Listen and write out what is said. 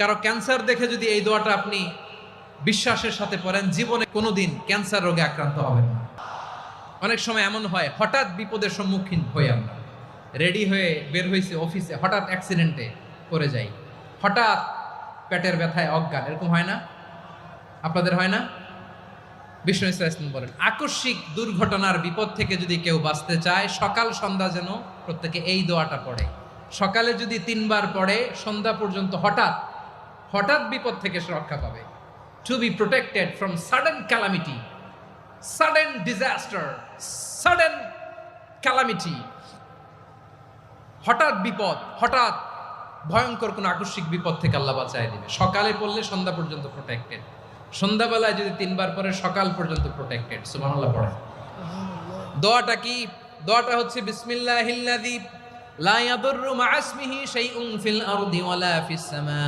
কারো ক্যান্সার দেখে যদি এই দোয়াটা আপনি বিশ্বাসের সাথে পড়েন, জীবনে কোনোদিন ক্যান্সার রোগে আক্রান্ত হবেন না। অনেক সময় এমন হয়, হঠাৎ বিপদের সম্মুখীন হই আমরা, রেডি হয়ে বের হয়েছে অফিসে, হঠাৎ অ্যাক্সিডেন্টে পড়ে যাই, হঠাৎ পেটের ব্যথায় অজ্ঞান, এরকম হয় না? আপনাদের হয় না? বিষ্ণু ইসলাম বলেন, আকস্মিক দুর্ঘটনার বিপদ থেকে যদি কেউ বাঁচতে চায়, সকাল সন্ধ্যা যেন প্রত্যেকে এই দোয়াটা পড়ে। সকালে যদি 3 বার পড়ে, সন্ধ্যা পর্যন্ত হঠাৎ হঠাৎ বিপদ থেকে সে রক্ষা পাবে। To be protected from sudden calamity, sudden disaster, sudden calamity, হঠাৎ বিপদ, হঠাৎ ভয়ঙ্কর কোন আকস্মিক বিপদ থেকে আল্লাহ বাঁচায় দিবে। সকালে পড়লে সন্ধ্যা পর্যন্ত প্রোটেক্টেড, সন্ধ্যাবেলায় যদি 3 বার পরে সকাল পর্যন্ত প্রোটেক্টেড। সুবহানাল্লাহ পড়ে। দোয়াটা কি? দোয়াটা হচ্ছে বিসমিল্লাহিল্লাযী লা ইয়াদুররু মা ইসমিহি শাইউন ফিল আরদি ওয়ালা ফিস সামা।